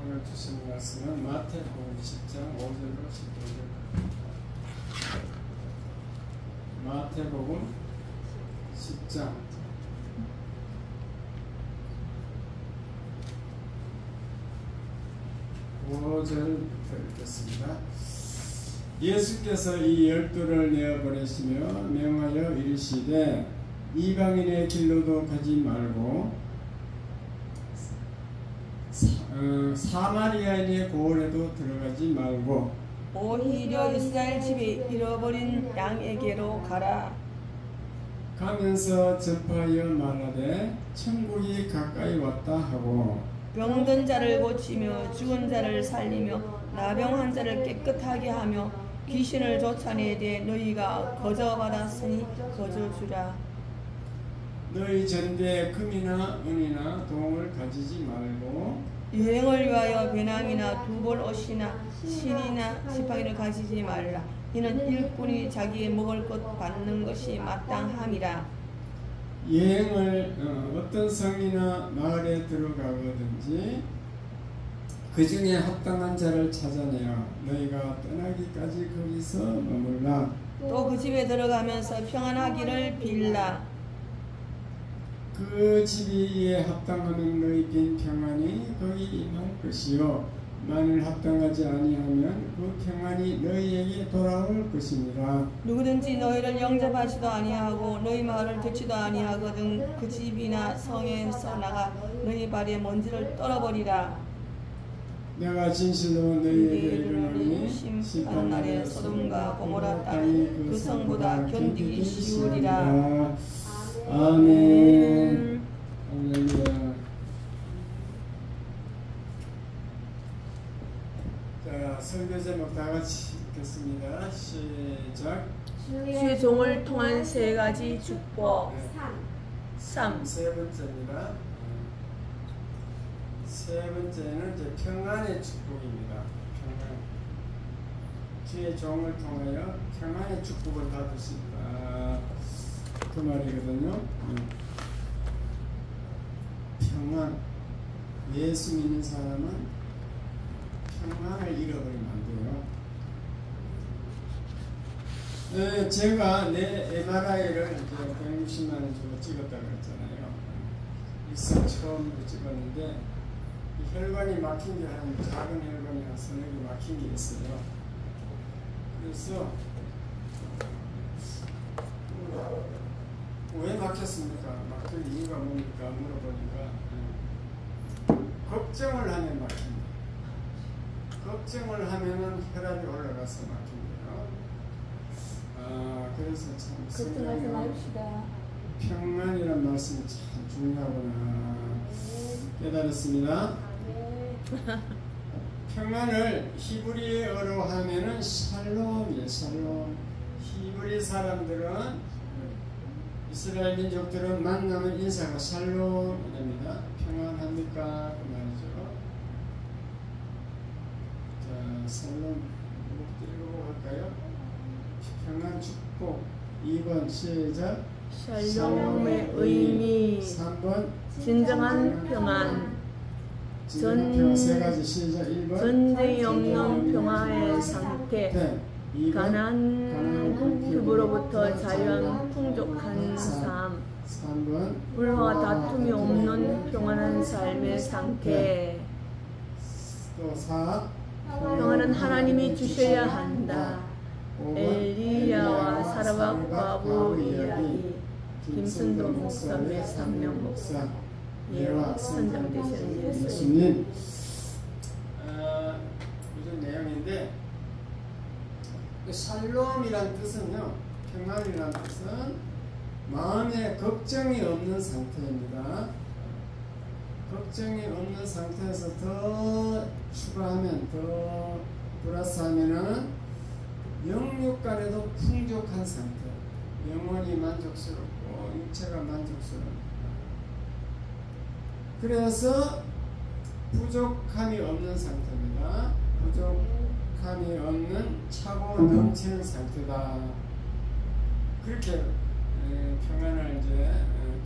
오늘 주신 말씀은 마태복음 10장 5절로 15절. 마태복음 10장 5절부터 읽겠습니다. 예수께서 이 12를 내어보내시며 명하여 이르시되 이방인의 길로도 가지 말고 사마리아인의 고을에도 들어가지 말고 오히려 이스라엘 집에 잃어버린 양에게로 가라. 가면서 전파하여 말하되 천국이 가까이 왔다 하고 병든 자를 고치며 죽은 자를 살리며 나병한 자를 깨끗하게 하며 귀신을 쫓아내되 너희가 거저 받았으니 거저 주라. 너희 전대에 금이나 은이나 동을 가지지 말고 여행을 위하여 배낭이나 두벌 옷이나 신이나 지팡이를 가지지 말라. 이는 일꾼이 자기의 먹을 것 받는 것이 마땅함이라. 여행을 어떤 성이나 마을에 들어가거든지 그 중에 합당한 자를 찾아내어 너희가 떠나기까지 거기서 머물라. 또 그 집에 들어가면서 평안하기를 빌라. 그 집이 이에 합당하면 너희 빈 평안이 거기 임할 것이요 만일 합당하지 아니하면 그 평안이 너희에게 돌아올 것이니라. 누구든지 너희를 영접하지도 아니하고 너희 말을 듣지도 아니하거든 그 집이나 성에서 나가 너희 발에 먼지를 떨어버리라. 내가 진실로 너희에게 이르노니 심판 날에 소돔과 고모라 땅이 그 성보다 견디기 쉬우리라. 아멘. 할렐루야. 자, 설교 제목 다 같이 읽겠습니다. 시작. 주의 종을 통한 세 가지 축복. 3. 세 번째입니다. 세 번째는 이제 평안의 축복입니다. 평안. 주의 종을 통하여 평안의 축복을 받으신다. 그 말이거든요. 평안. 예수 믿는 사람은 평안을 잃어버리면 안 돼요. 제가 내 MRI를 160만 원 주고 찍었다고 그랬잖아요. 일생 처음으로 찍었는데 이 혈관이 막힌 게 한 작은 혈관이 한 서너 개 막힌 게 있어요. 그래서 왜 막혔습니까? 막힌 이유가 뭡니까? 물어보니까 걱정을 하면 막힙니다. 걱정을 하면은 혈압이 올라가서 막힙니다. 그래서 참 성경에 평안이란 말씀이 참 중요하구나 깨달았습니다. 평안을 히브리어로 하면은 샬롬이에요. 샬롬. 히브리 사람들은 이스라엘 민족들은 만나면 인사가 샬롬입니다. 평안합니까? 그 말이죠. 자, 샬롬 읽어보고 할까요? 평안 축복. 2번 시작. 샬롬의 의미. 3번 진정한 평안. 세 가지 시작. 1번 전쟁이 없는 평화의 상태. 가난 공급으로부터 자유한 풍족한 삶. 3번 불화와 다툼이 없는 평안한 삶의 상태. 또 4. 평안은 하나님이 주셔야 한다. 엘리야와 사라밧 과부 이야기. 김순도 목사의 3명 목사. 예와 선장 되시는 예수님. 이런 내용인데 샬롬이란 뜻은요, 평안이란 뜻은 마음에 걱정이 없는 상태입니다. 걱정이 없는 상태에서 더 추가하면, 더 플러스하면은 영육간에도 풍족한 상태, 영혼이 만족스럽고 육체가 만족스럽습니다. 그래서 부족함이 없는 상태입니다. 부족함이 없는 차고 넘치는 상태다. 그렇게 평안을 이제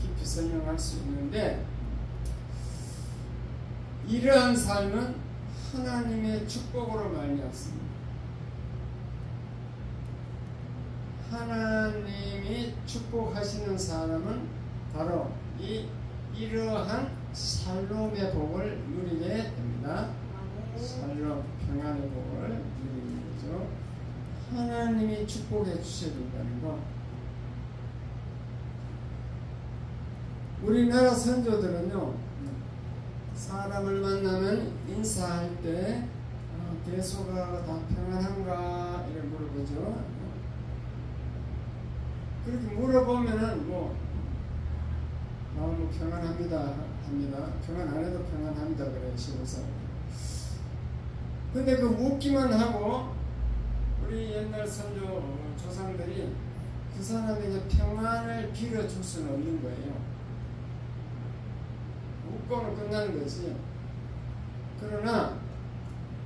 깊이 설명할 수 있는데, 이러한 삶은 하나님의 축복으로 말미암습니다. 하나님이 축복하시는 사람은 바로 이러한 샬롬의 복을 누리게 됩니다. 샬롬, 평안의 복을 누리는 거죠. 하나님이 축복해 주셔야 된다는 거. 우리나라 선조들은요, 사람을 만나면 인사할 때 대소가 다 평안한가 이렇게 물어보죠. 그렇게 물어보면은 뭐 평안합니다 합니다. 평안 안 해도 평안합니다 그래요, 시골사람. 근데 그 묻기만 하고 우리 옛날 선조 조상들이 그 사람에게 평안을 빌어줄 수는 없는 거예요. 묻고는 끝나는 거지. 그러나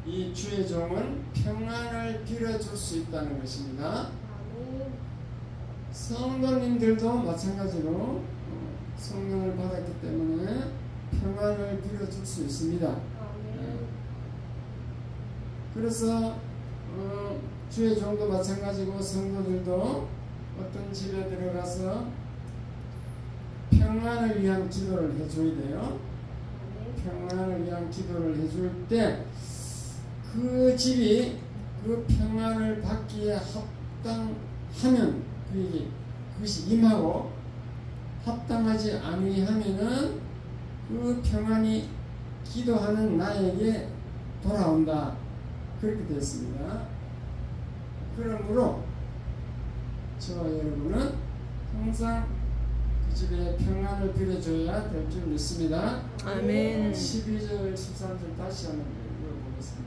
이 주의 종은 평안을 빌어줄 수 있다는 것입니다. 성도님들도 마찬가지로 성령을 받았기 때문에 평안을 빌어줄 수 있습니다. 그래서 주의 종도 마찬가지고 성도들도 어떤 집에 들어가서 평안을 위한 기도를 해줘야 돼요. 평안을 위한 기도를 해줄 때 그 집이 그 평안을 받기에 합당하면 그것이 임하고, 합당하지 아니하면은 그 평안이 기도하는 나에게 돌아온다. 그렇게 됐습니다. 그러므로 저와 여러분은 항상 그 집에 평안을 빌어줘야 될 줄 믿습니다. 아멘. 12절 13절 다시 한번 읽어보겠습니다.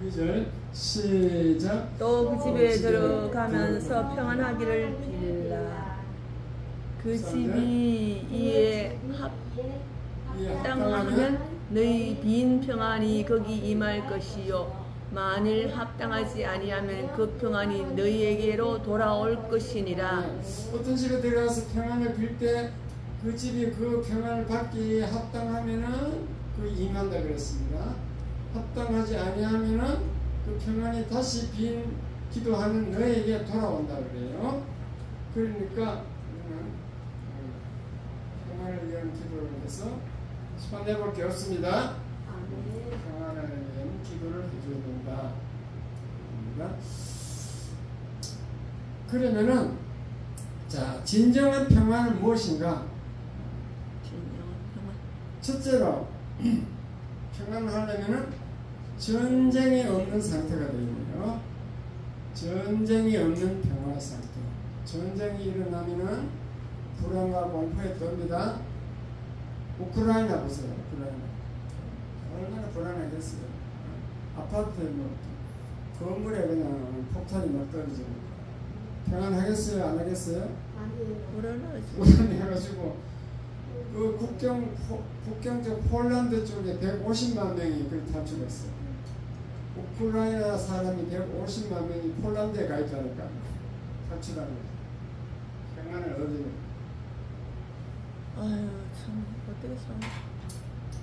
12절 시작. 또 그 집에 들어가면서 평안하기를 빌라. 그 집이 이에 합당하면 너희 빈 평안이 거기 임할 것이요, 만일 합당하지 아니하면 그 평안이 너희에게로 돌아올 것이니라. 어떤 집에 들어가서 평안을 빌 때 그 집이 그 평안을 받기에 합당하면은 그 임한다 그랬습니다. 합당하지 아니하면은 그 평안이 다시 빈 기도하는 너에게 돌아온다 그래요. 그러니까 평안을 위한 기도를 해서 손해볼 게 없습니다. 평안을 위한 기도를 해줘야 된다. 그러면은 자, 진정한 평안은 무엇인가? 첫째로 평안을 하려면은 전쟁이 없는 상태가 되겠네요. 전쟁이 없는 평화의 상태. 전쟁이 일어나면은 불안과 공포에 떱니다. 우크라이나 보세요. 우크라이나 얼마나 불안하겠어요. 아파트에 뭐 건물에 그냥 폭탄이 막 떨어지고 평안하겠어요? 안 하겠어요? 불안해가지고 그 국경적 폴란드 쪽에 150만 명이 그 탈출했어요. 우크라이나 사람이 150만 명이 폴란드에 가 있다니까 탈출하는 거예요. 평안을 얻으려. 아유 참 어떻게 참.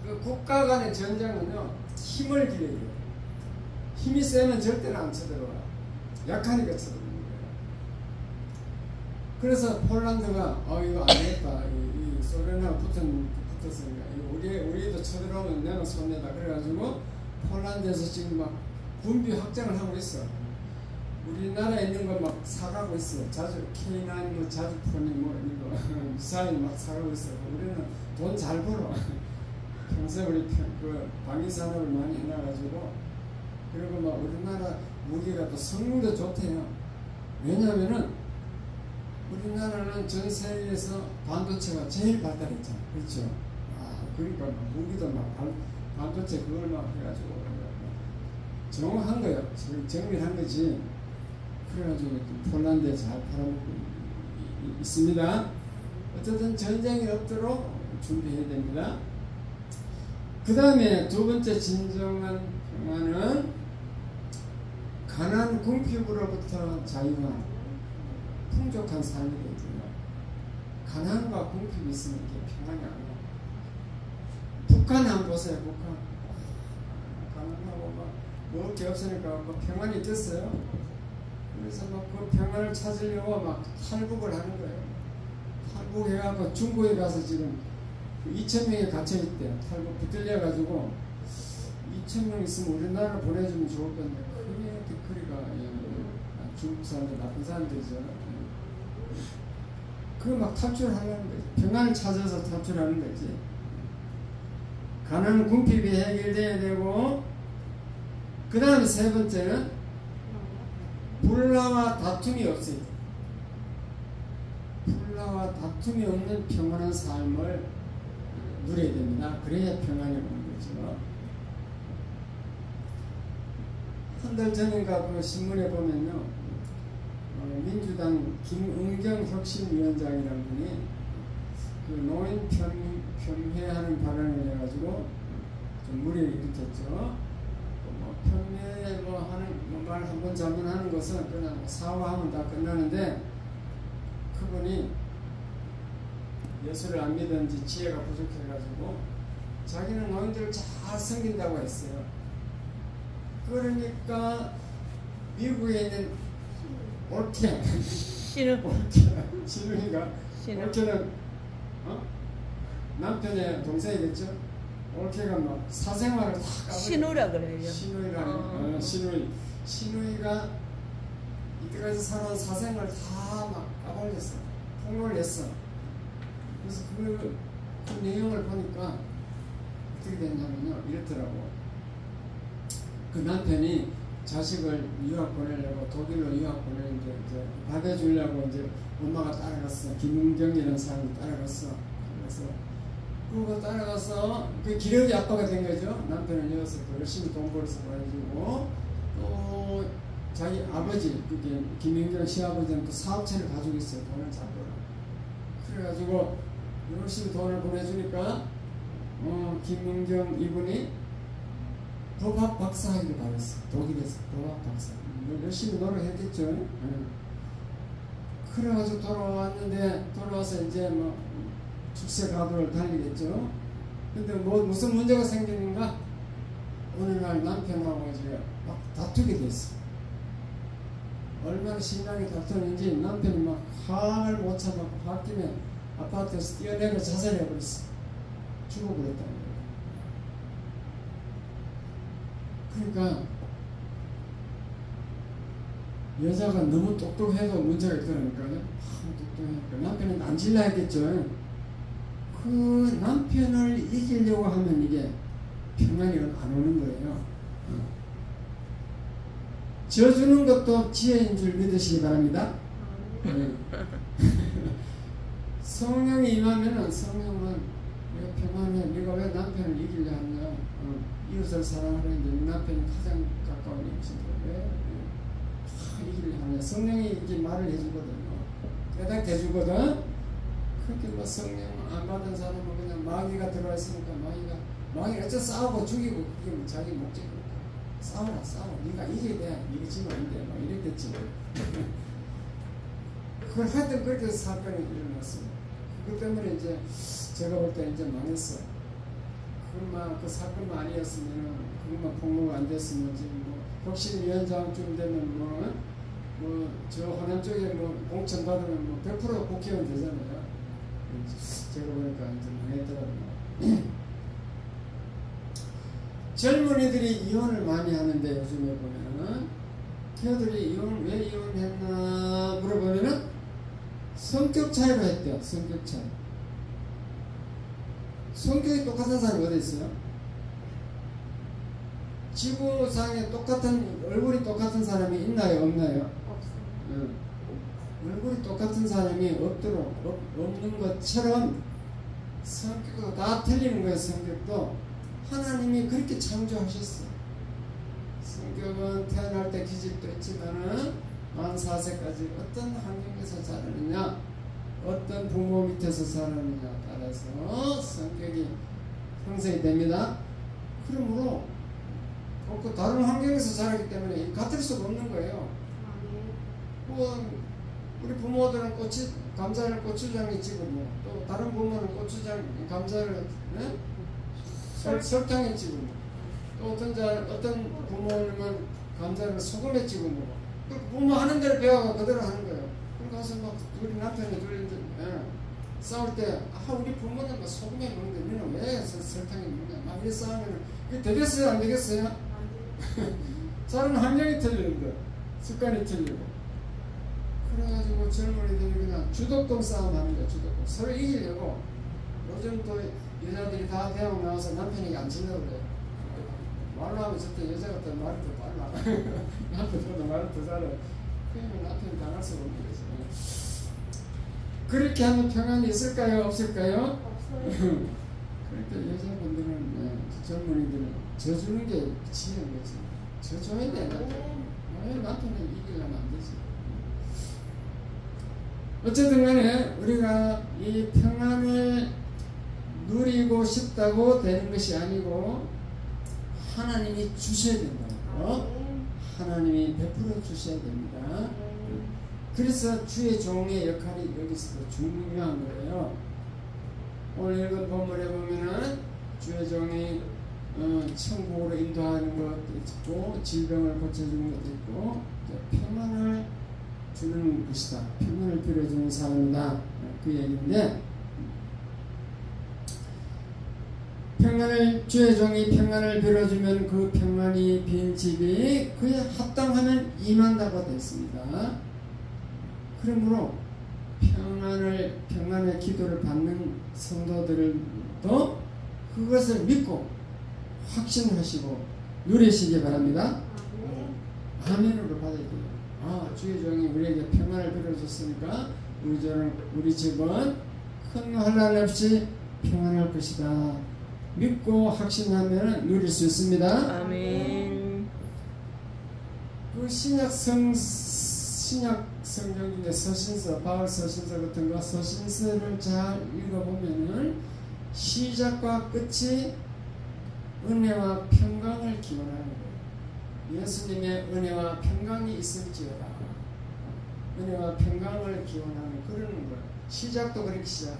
그 국가 간의 전쟁은요 힘을 기려야 돼요. 힘이 세면 절대로 안 쳐들어와. 약하니까 쳐들어오는 거예요. 그래서 폴란드가 이거 안 되겠다. 이 소련하고 붙었으니까 우리도 쳐들어오면 내가 손해다. 그래가지고 폴란드에서 지금 막 군비 확장을 하고 있어. 우리나라에 있는 거 막 사가고 있어. 자주 K9 뭐 자주포니 뭐 이거 미사일 막 사가고 있어. 우리는 돈 잘 벌어. 평소에 우리 그 방위 산업을 많이 해놔가지고 그리고 막 우리나라 무기가 또 성능도 좋대요. 왜냐하면은 우리나라는 전 세계에서 반도체가 제일 발달했잖아. 그렇죠? 그러니까 막 무기도 막 반도체 그걸 막 해가지고 정확한 거예요. 정밀한 거지. 그래가지고 폴란드에 잘 팔아먹고 있습니다. 어쨌든 전쟁이 없도록 준비해야 됩니다. 그 다음에 두 번째 진정한 평안은 가난 궁핍으로부터 자유한 풍족한 삶이 되고요. 가난과 궁핍이 있으면 이게 평안이 안 와. 북한 한번 보세요. 북한 가난하고 막 먹을 게 없으니까 뭐 평안이 됐어요. 그래서 막 그 평안을 찾으려고 막 탈북을 하는 거예요. 탈북해갖고 중국에 가서 지금 2,000명이 갇혀있대요. 탈북 붙들려가지고 2,000명 있으면 우리나라 보내주면 좋을 건데 그게 뒷거리가 중국 사람들 나쁜 사람들이죠. 그거 막 탈출하려는 거지. 평안을 찾아서 탈출하는 거지. 가난 궁핍이 해결돼야 되고, 그 다음에 세 번째는 불화와 다툼이 없어야 돼. 불화와 다툼이 없는 평안한 삶을 누려야 됩니다. 그래야 평안이 오는 거죠. 한 달 전인가 그 신문에 보면요, 민주당 김은경 혁신위원장이라는 분이 그 노인 편애하는 발언을 해가지고 좀 무리를 일으켰죠. 편애 하는 말 한 번 잘못하는 것은 그냥 사과하면 다 끝나는데, 그분이 예수를 안 믿었는지 지혜가 부족해가지고 자기는 노인들을 잘 섬긴다고 했어요. 그러니까 미국에 있는 올케 신우이가 올케는 남편의 동생이겠죠. 올케가 막 사생활을 다 까버려. 신우라 그래요. 신우이라는 신우이가 이때까지 살아온 사생활을 다 막 까발렸어. 폭로를 했어. 그래서 그 내용을 보니까 어떻게 됐냐면요, 이렇더라고. 그 남편이 자식을 유학 보내려고 독일로 유학 보내는데 이제 받아주려고 이제 엄마가 따라갔어. 김은경이라는 사람이 따라갔어. 그래서 그거 따라가서 그 기력이 아빠가 된 거죠. 남편을 이어서 열심히 돈 벌어서 보내주고, 또 자기 아버지, 그게 김은경 시아버지는 그 사업체를 가지고 있어요. 돈을 잘 벌어. 그래가지고 열심히 돈을 보내주니까 김은경 이분이 법학 박사학위를 받았어. 독일에서 법학 박사. 열심히 노력했겠죠. 그래가지고 돌아와서 이제 뭐 출세 가도를 달리겠죠. 근데 뭐 무슨 문제가 생기는가? 어느 날 남편하고 이제 막 다투게 됐어. 얼마나 심하게 다투는지 남편이 막 화를 못 참고 홧김에 아파트에서 뛰어내려 자살해버렸어. 죽어버렸다는 거예요. 그러니까 여자가 너무 똑똑해도 문제가 있더라니까요. 똑똑하니까 남편은 난질라 했겠죠. 그 남편을 이기려고 하면 이게 평안이 안 오는 거예요. 지어주는 것도 지혜인 줄 믿으시기 바랍니다. 성령이 임하면은 성령은 내가 평안해. 네가 왜 남편을 이기려 하냐. 이웃을 사랑하는데 남편이 가장 가까운 이웃인데 왜 이기려 하냐. 성령이 이렇게 말을 해주거든요. 깨닫게 해주거든. 그렇게 뭐 성령 안 받은 사람은 그냥 마귀가 들어와 있으니까 마귀가 어째 싸우고 죽이고 그게 뭐 자기 목적이니까 싸워. 네가 이겨야 돼. 네가 지면 안 돼. 막 이랬겠지. 그걸 하여튼 그렇게 해서 사건이 일어났어요. 그것 때문에 이제 제가 볼 때 이제 망했어. 그것만 그 사건만 아니었으면 그것만 폭로가 안 됐으면 지금 뭐 혁신위원장쯤 되면 저 호남 쪽에 뭐 공천 받으면 뭐 100% 국회의원 되잖아요. 제가 보니까 이제 망했더라고요. 젊은이들이 이혼을 많이 하는데 요즘에 보면은 걔들이 왜 이혼했나 물어보면은 성격 차이로 했대요. 성격 차이. 성격이 똑같은 사람이 어디 있어요? 지구상에 얼굴이 똑같은 사람이 있나요? 없나요? 없어요. 얼굴이 똑같은 사람이 없는 것처럼 성격도 다 틀리는 거예요. 성격도 하나님이 그렇게 창조하셨어요. 성격은 태어날 때 기질도 있지만은 44세까지 어떤 환경에서 자라느냐, 어떤 부모 밑에서 자라느냐 따라서 성격이 형성이 됩니다. 그러므로 그 다른 환경에서 자라기 때문에 같을 수가 없는 거예요. 우리 부모들은 감자를 고추장에 찍어 먹어. 또 다른 부모는 감자를 설탕에 찍어 먹어. 또 어떤 부모님은 감자를 소금에 찍어 먹어. 부모 하는 대로 배워가 그대로 하는 거예요. 그러고 가서 막 우리 남편이 싸울 때, 우리 부모는 막 소금에 먹는데 너는 왜 설탕에 먹냐? 막 이래 싸우면 그게 되겠어요? 안 되겠어요? 자는 환경이 틀리는데 습관이 틀리고. 그래가지고 젊은이들이 그냥 주도권 싸움 하는 거야. 주도권. 서로 이기려고. 요즘 또 여자들이 다 대학 나와서 남편에게 안 지내고 그래. 말로 하면 저때 여자가 또 말이 더 빨라. 남편보다 말을 더 잘해. 그러면 남편이 당할 수가 없는 거지. 그렇게 하면 평안이 있을까요? 없을까요? 없어요. 그러니까 여자분들은, 젊은이들은 져주는 게 지혜인 거지. 져줘야 돼, 남편은 이기려면 안 되지. 어쨌든 간에 우리가 이 평안을 누리고 싶다고 되는 것이 아니고 하나님이 주셔야 된다. 하나님이 베풀어 주셔야 됩니다. 그래서 주의 종의 역할이 여기서도 중요한 거예요. 오늘 읽은 본문에 보면은 주의 종이 천국으로 인도하는 것도 있고 질병을 고쳐주는 것도 있고 평안을 주는 것이다. 평안을 빌어주는 사람이다. 그 얘기인데 주의 종이 평안을 빌어주면 그 평안이 빈 집이 그에 합당하면 임한다고 되어 있습니다. 그러므로 평안의 기도를 받는 성도들도 그것을 믿고 확신하시고 누리시기 바랍니다. 아멘으로 받아야 돼요. 주의 종이 우리에게 평안을 빌어줬으니까 우리 집은 큰 환난 없이 평안할 것이다. 믿고 확신하면 누릴 수 있습니다. 아멘. 그 신약 성경 중에 서신서, 바울 서신서 같은 거, 서신서를 잘 읽어보면은 시작과 끝이 은혜와 평강을 기원하는 거예요. 예수님의 은혜와 평강이 있을지어다. 은혜와 평강을 기원하는 그러는 거예요. 시작도 그렇게 시작.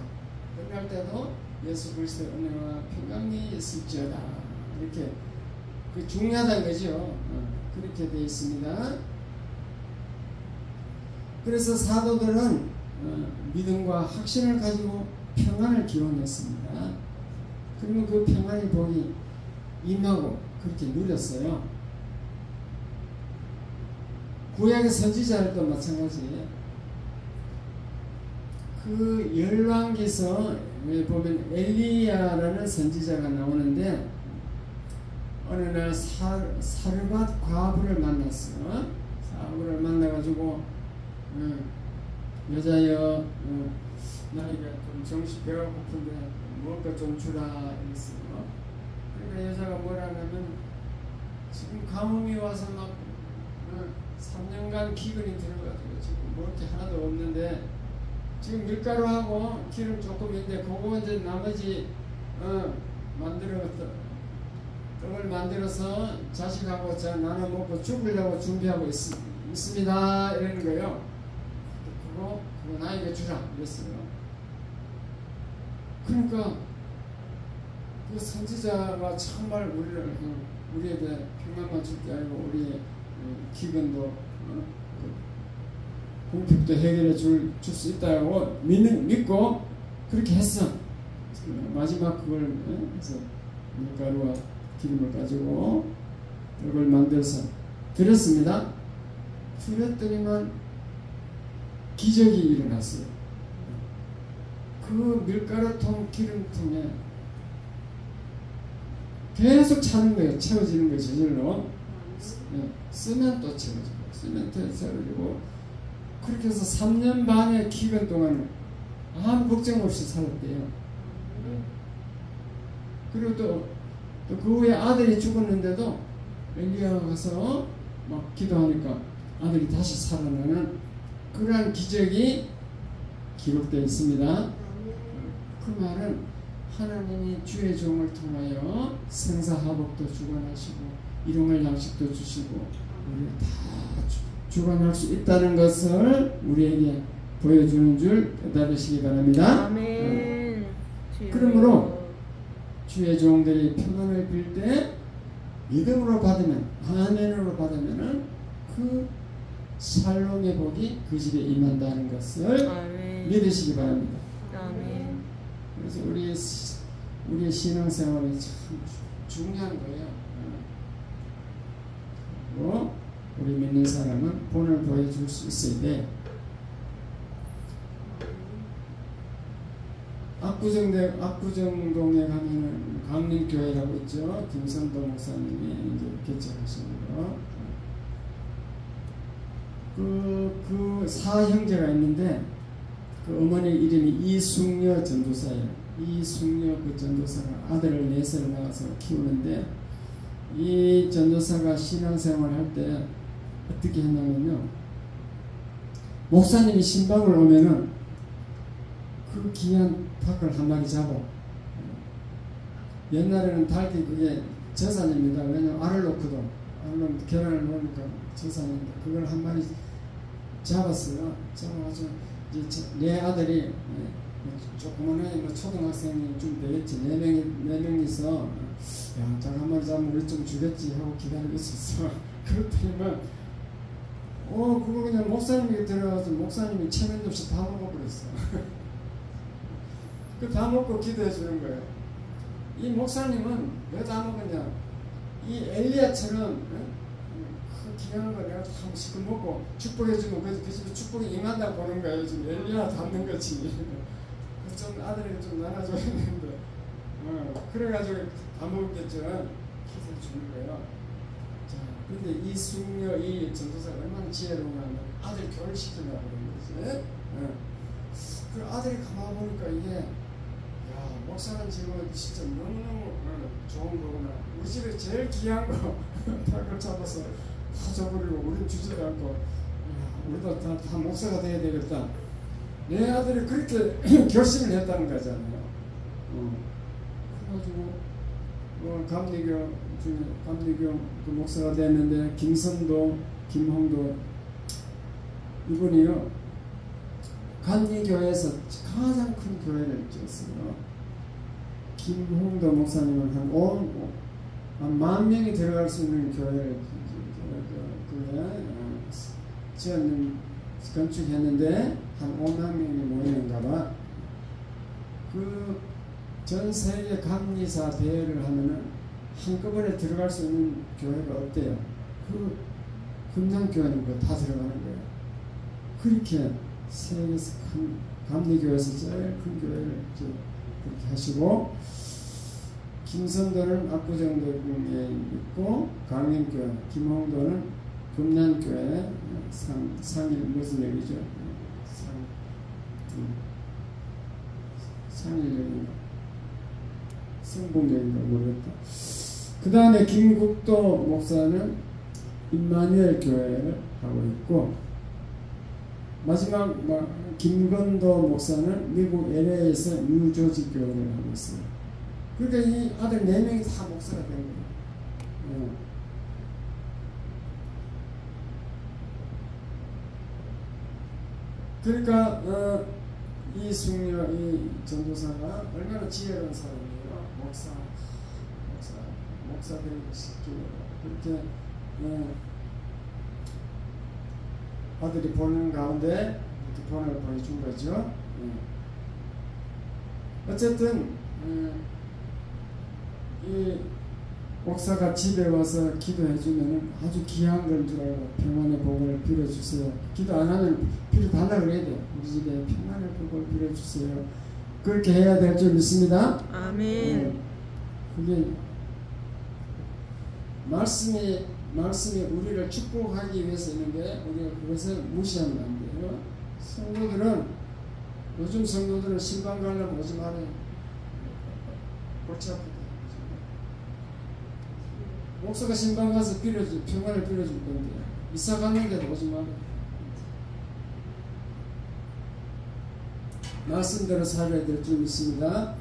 끝날 때도 예수 그리스도의 은혜와 평강이 있을지어다. 이렇게 그 중요하다는 거죠. 그렇게 되어 있습니다. 그래서 사도들은 믿음과 확신을 가지고 평안을 기원했습니다. 그러면 그 평안의 복이 임하고 그렇게 누렸어요. 구약의 선지자들도 마찬가지예요. 그 열왕기서에 보면 엘리야라는 선지자가 나오는데 어느 날 사르밧 과부를 만났어요. 과부를 만나가지고 여자여 나에게 좀 정신 배가 고픈데 먹을 것 좀 주라 이랬어요. 그러니까 여자가 뭐라 하냐면 지금 가뭄이 와서 막 3년간 기근이 들어가지고 지금 먹을 게 하나도 없는데 지금 밀가루하고 기름 조금 있는데 그거 이제 나머지 떡을 만들어서 자식하고 나눠 먹고 죽으려고 준비하고 있습니다 이러는 거예요. 그거 나에게 주라 이랬어요. 그러니까 그 선지자가 정말 우리에게 평안만 줄 게 아니고 우리의 기근도 공평도 해결해 줄 수 있다고 믿고 그렇게 했어. 마지막 그걸 해서 밀가루와 기름을 가지고 떡을 만들어서 드렸습니다. 드렸더니만 기적이 일어났어요. 그 밀가루통 기름통에 계속 차는 거예요. 채워지는 거예요. 저절로. 쓰면 또 채워지고 쓰면 또 채워지고 그렇게 해서 3년 반의 기간 동안 아무 걱정 없이 살았대요. 그리고 또 그 후에 아들이 죽었는데도 엘리야가 가서 막 기도하니까 아들이 다시 살아나는 그러한 기적이 기록되어 있습니다. 그 말은 하나님이 주의 종을 통하여 생사화복도 주관하시고 일용할 양식도 주시고 우리를 다 주관할 수 있다는 것을 우리에게 보여주는 줄 깨달으시기 바랍니다. 아멘. 그러므로 주의 종들이 평안을 빌 때 믿음으로 받으면, 아멘으로 받으면은 그 샬롬의 복이 그 집에 임한다는 것을 아멘. 믿으시기 바랍니다. 아멘. 그래서 우리의 신앙생활이 참 중요한 거예요. 그리고 우리 믿는 사람은 본을 보여줄 수 있어야 돼. 압구정동에 가면은 강림교회라고 있죠. 김선도 목사님이 이제 개척하신 거. 그 사형제가 있는데 그 어머니 이름이 이숙녀 전도사예요. 이숙녀 그 전도사가 아들을 넷을 낳아서 키우는데 이 전도사가 신앙생활 할 때 어떻게 했냐면요. 목사님이 신방을 오면은 그 귀한 닭을 한 마리 잡아. 옛날에는 닭이 그게 재산입니다. 왜냐면 알을 놓고도 알을 계란을 놓으니까 재산인데 그걸 한 마리 잡았어요. 잡아가지고 이제 내 아들이 조그만한 초등학생이 좀 되겠지. 네 명이서 야, 닭 한 마리 잡으면 우리 좀 주겠지 하고 기다리고 있었어. 그렇더니만 그거 그냥 목사님이 들어가서 목사님이 체면도 없이 다 먹어버렸어. 그 다 먹고 기도해 주는 거예요. 이 목사님은 왜 다 먹었냐? 이 엘리야처럼 그 귀한 거 내가 다 시켜 먹고 축복해 주면 그 집에 축복이 임한다고 보는 거예요. 지금 엘리야 닮는 거지. 좀 아들에게 좀 나눠줘야 되는데 그래가지고 다 먹겠죠. 기도해 주는 거예요. 자, 근데 이 숙녀 이 전도사가 얼마나 지혜로우냐면 아들 교육을 시키려고 그런 거지. 그 아들이 가만 보니까 이게 목사는 지금 진짜 너무너무 좋은 거구나. 우리 집에 제일 귀한 거 닭을 잡아서 다 줘버리고 우리는 주지도 않고 우리도 다 목사가 돼야 되겠다. 내 아들이 그렇게 결심을 했다는 거잖아요. 그래가지고 감리교 그 목사가 됐는데 김선도, 김홍도 이분이요 감리교회에서 가장 큰 교회를 지었어요. 김홍도 목사님은 한 10,000명이 들어갈 수 있는 교회를 건축했는데 한 50,000명이 모이는가 봐. 그 전 세계 감리사 대회를 하면은 한꺼번에 들어갈 수 있는 교회가 없대요. 그 금강교회는 그거 다 들어가는 거예요. 그렇게 세계에서 큰 감리교회에서 제일 큰 교회를 그렇게 하시고 김선도는 압구정동에 있고 강림교회, 김홍도는 금난교회 상일 무슨 얘기죠? 상일역인가 성봉역인가 모르겠다. 그 다음에 김국도 목사는 임마누엘 교회를 하고 있고 마지막 김건도 목사는 미국 LA에서 뉴조지 교회를 하고 있어요. 그러니까 이 아들 4명이 다 목사가 된 거예요. 그러니까 이 숙녀, 이 전도사가 얼마나 지혜로운 사람이에요. 목사들이 그렇게 아들이 보는 가운데 이렇게 본을 보여준 거죠. 어쨌든 이 목사가 집에 와서 기도해 주면 아주 귀한 걸 줄 알고 평안의 복을 빌어주세요. 기도 안 하면 빌어달라 그래야 돼요. 우리 집에 평안의 복을 빌어주세요. 그렇게 해야 될 줄 믿습니다. 아멘. 그게 말씀이 우리를 축복하기 위해서 있는데 우리가 그것을 무시하면 안 돼요. 요즘 성도들은 신방 가려면 오지 말아요. 골치 아프다. 목사가 신방 가서 평안을 빌어줄 건데 이사 갔는데도 오지 말아요. 말씀대로 살아야 될 줄 믿습니다.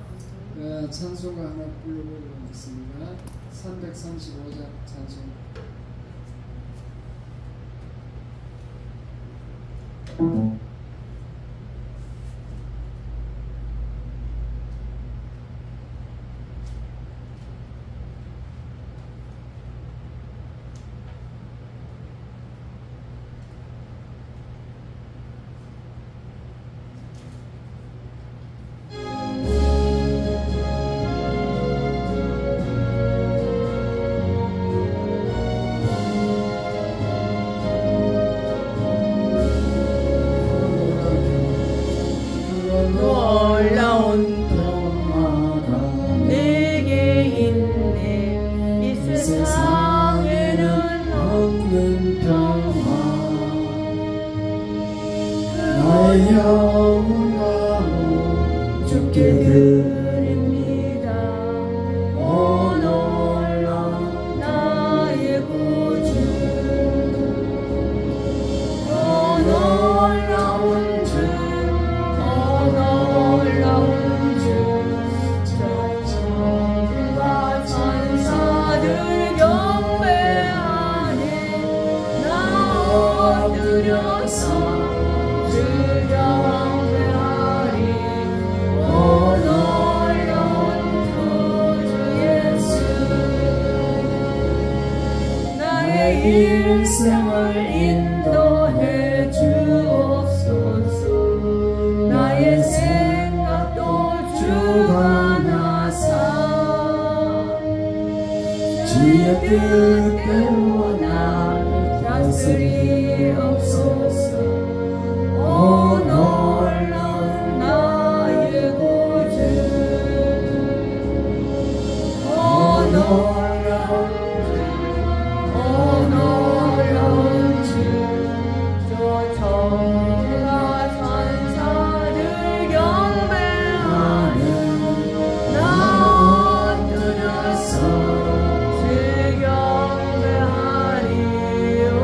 찬송가 하나 불러보도록 하겠습니다. 335장 찬송. 놀라운 평화가 내게 있네. 이 세상에는 없는 평화. 나의 영혼하고 주께 드립니다. 오 놀라운 나의 구주. 오 놀라운 주. 오 놀라운 주. 천군과 천사들 경배하네. 나 엎드려서 주 경배하리. 오 놀라운 구주 예수. 나의 일생을 인도해 주옵소서. 나의 생각도 주가 나사 주의 뜻대로 나를 다스리옵소서. 오 놀라운 나의 구주. 오 놀라운 주. 오 놀라운 주. 저 천군과 천사들 경배하는 나 엎드려서 주 경배하리. 오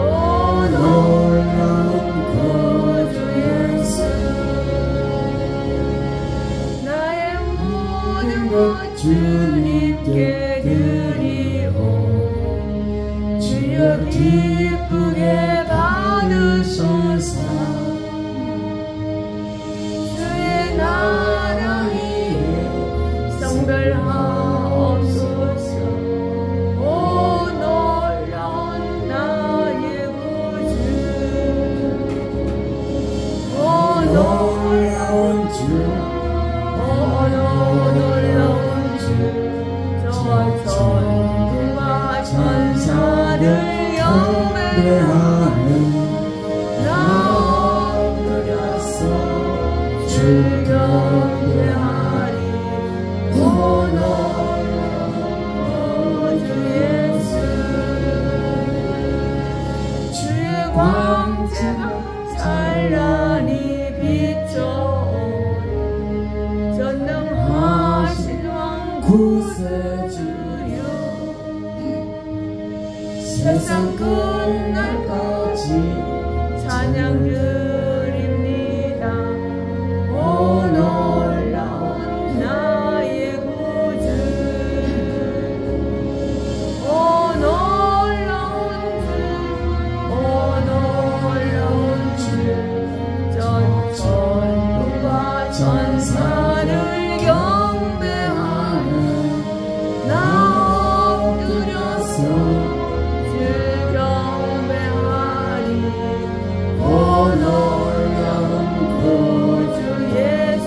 놀라운 구주 예수. 나의 모든 것 주님께 드리오. 주여 기쁘게 받으소서. 주의 나라 위에 성별하옵소서. 오 놀라운 나의 구주. 오 놀라운 주. 오 놀라운 주. 저 천군과 천사들 경배하는 나 엎드려서 주 경배하리. 오 놀라운 구주 예수. 주의 광채가 찬란히 비춰오네. 전능하신 왕 구세주여. 세상 끝날까지 찬양 드립니다. 오 놀라운 나의 구주. 오 놀라운 주. 오 놀라운 주. 전 천군과 천사를 경배하는 나 엎드려서 주 경배하리. 오 놀라운 구주 예수.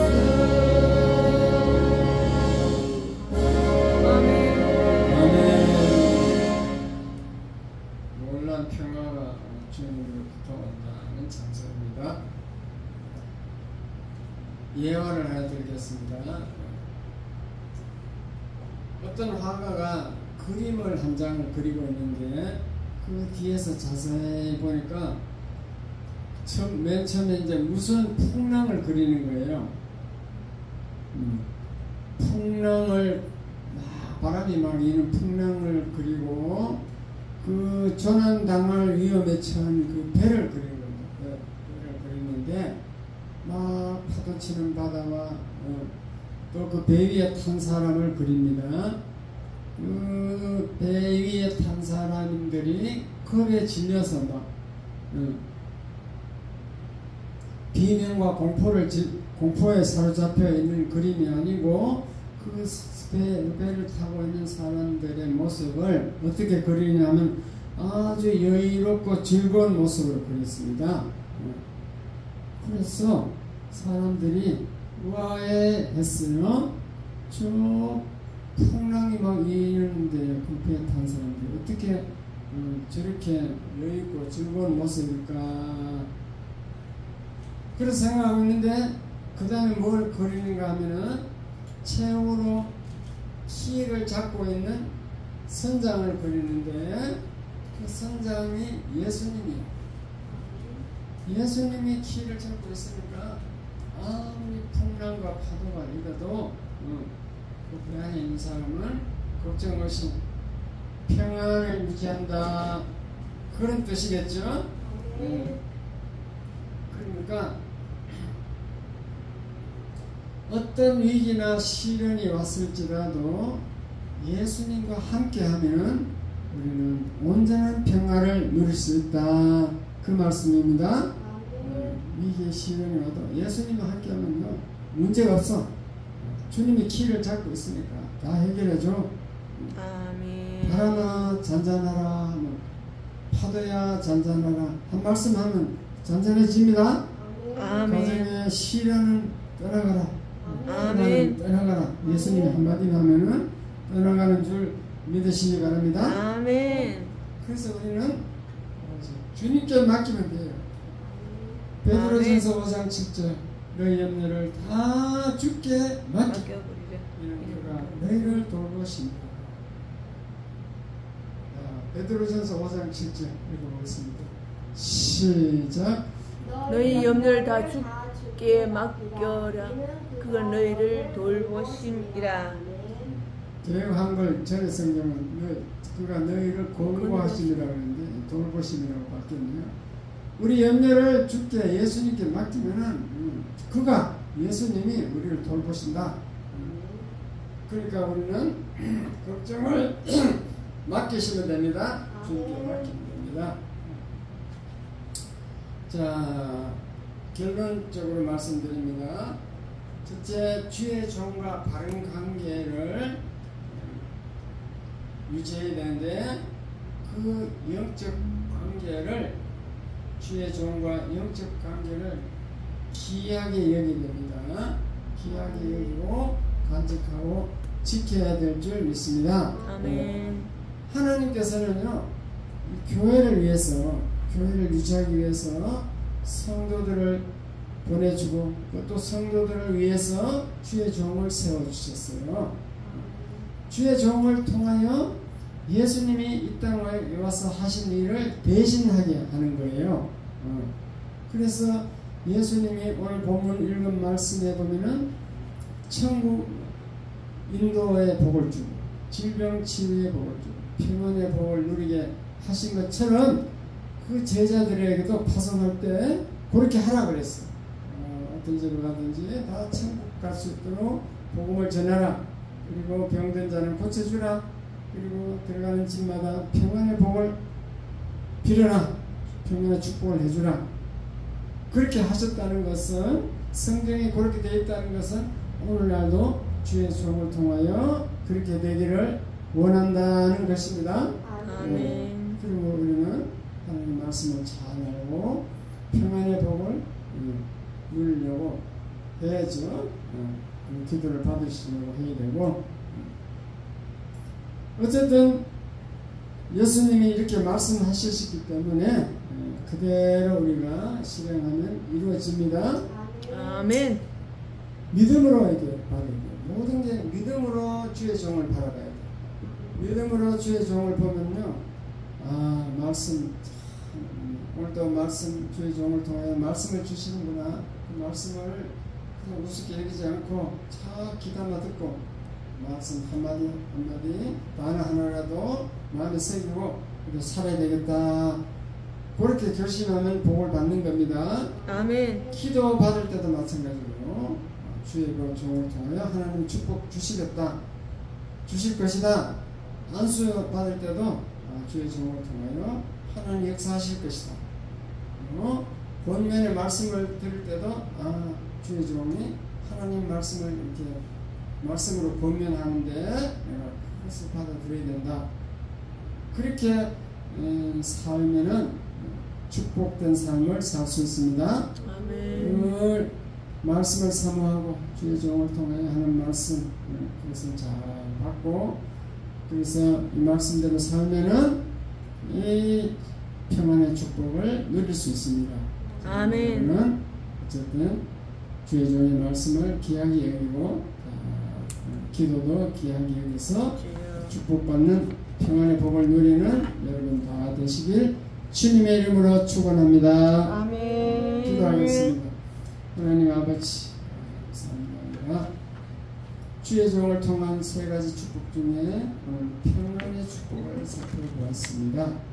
아멘. 아멘. 놀란 평화가 주님으로부터 온다는 찬송입니다. 예언을 해드리겠습니다. 어떤 화가가 그림을 한 장을 그리고 있는데 그 뒤에서 자세히 보니까 맨 처음에 이제 무슨 풍랑을 그리는 거예요. 풍랑을 바람이 막 이는 풍랑을 그리고 그 조난당할 위험에 처한 그 배를 그리는 겁니다. 배를 그리는데 막 파도치는 바다와 또 그 배 위에 탄 사람을 그립니다. 그 배 위에 탄 사람들이 겁에 질려서 막 비명과 공포에 사로잡혀 있는 그림이 아니고 그 배를 타고 있는 사람들의 모습을 어떻게 그리냐면 아주 여유롭고 즐거운 모습으로 그렸습니다. 그래서 사람들이 우아해했어요. 저 풍랑이 막 이는데 그 배에 탄 사람들이 어떻게 저렇게 여유있고 즐거운 모습일까, 그래서 생각하고 있는데 그 다음에 뭘 그리는가 하면은 최후로 키를 잡고 있는 선장을 그리는데 그 선장이 예수님이에요. 예수님이 키를 잡고 있으니까 아무리 풍랑과 파도가 일어도 그 배 안에 있는 사람은 걱정 없이 평안을 유지한다, 그런 뜻이겠죠. 그러니까 어떤 위기나 시련이 왔을지라도 예수님과 함께하면 우리는 온전한 평안을 누릴 수 있다, 그 말씀입니다. 위기 시련이 와도 예수님과 함께하면요 문제가 없어. 주님이 키를 잡고 있으니까 다 해결해줘. 아멘. 바람아 잔잔하라 하면, 파도야 잔잔하라 한 말씀 하면 잔잔해집니다. 아멘. 가정의 시련은 떠나가라. 아멘. 떠나가라. 예수님이 한마디만 하면은 떠나가는 줄 믿으시기 바랍니다. 아멘. 그래서 우리는 주님께 맡기면 돼요. 베드로전서 5장 7절 너희 염려를 다 주께 맡겨 이는 그가 너희를 돌보십니다. 베드로전서 5장 7절 읽어보겠습니다. 시작. 너희 염려를 다 주께 맡겨라. 그건 너희를 돌보심이라. 개혁 한글 전의 성경은 그가 너희를 권고하심이라고 하는데 돌보심이라고 바뀌었네요. 우리 염려를 주께 예수님께 맡기면은 그가 예수님이 우리를 돌보신다. 그러니까 우리는 걱정을 맡기시면 됩니다. 주님께 맡기면 됩니다. 자, 결론적으로 말씀드립니다. 첫째, 주의 종과 바른 관계를 유지해야 되는데 그 영적 관계를, 주의 종과 영적 관계를 귀하게 여기게 됩니다. 귀하게 여기고 간직하고 지켜야 될 줄 믿습니다. 아멘. 하나님께서는요, 교회를 위해서, 교회를 유지하기 위해서 성도들을 보내주고 또 성도들을 위해서 주의 종을 세워주셨어요. 주의 종을 통하여 예수님이 이 땅에 와서 하신 일을 대신하게 하는 거예요. 그래서 예수님이 오늘 본문 읽은 말씀에 보면은 천국 인도의 복을 주고 질병 치유의 복을 주고 평안의 복을 누리게 하신 것처럼 그 제자들에게도 파송할 때 그렇게 하라 그랬어. 어떤 집을 가든지 다 천국 갈 수 있도록 복음을 전하라. 그리고 병든 자는 고쳐주라. 그리고 들어가는 집마다 평안의 복을 빌어라. 평안의 축복을 해주라. 그렇게 하셨다는 것은, 성경에 그렇게 되어 있다는 것은 오늘날도 주의 종을 통하여 그렇게 되기를 원한다는 것입니다. 아멘. 그리고 우리는 하나님 말씀을 잘 알고 평안의 복을 누리려고 해야죠. 기도를 받으시려고 해야 되고, 어쨌든 예수님이 이렇게 말씀하셨기 때문에 그대로 우리가 실행하면 이루어집니다. 아멘. 믿음으로 이렇게 받아야 돼요. 모든 게 믿음으로 주의 종을 바라봐야 돼요. 믿음으로 주의 종을 보면요, 말씀, 오늘도 말씀, 주의 종을 통해 말씀을 주시는구나. 그 말씀을 그냥 우습게 여기지 않고 잘 귀담아 듣고 말씀 한마디 한마디 단어 하나라도 마음에 새기고 살아야 되겠다. 그렇게 결심하면 복을 받는 겁니다. 아멘. 기도 받을 때도 마찬가지로 주의 그 종을 통하여 하나님 축복 주시겠다, 주실 것이다. 안수 받을 때도 주의 종을 통하여 하나님 역사하실 것이다. 그리고 본면의 말씀을 들을 때도 주의 종이 하나님 말씀을 이렇게 말씀으로 권면하는데 내가 그것을 받아들여야 된다. 그렇게 살면은 축복된 삶을 살 수 있습니다. 아멘. 늘 말씀을 사모하고 주의 종을 통해 하는 말씀, 그것을 잘 받고, 그래서 이 말씀대로 살면은 이 평안의 축복을 누릴 수 있습니다. 아멘. 그러면 어쨌든 주의 종의 말씀을 귀하게 여기고 기도도 귀하게 여기서 축복받는 평안의 복을 누리는 여러분 다 되시길 주님의 이름으로 축원합니다. 아멘. 기도하겠습니다. 하나님 아버지 감사합니다. 주의 종을 통한 세 가지 축복 중에 오늘 평안의 축복을 살펴보았습니다.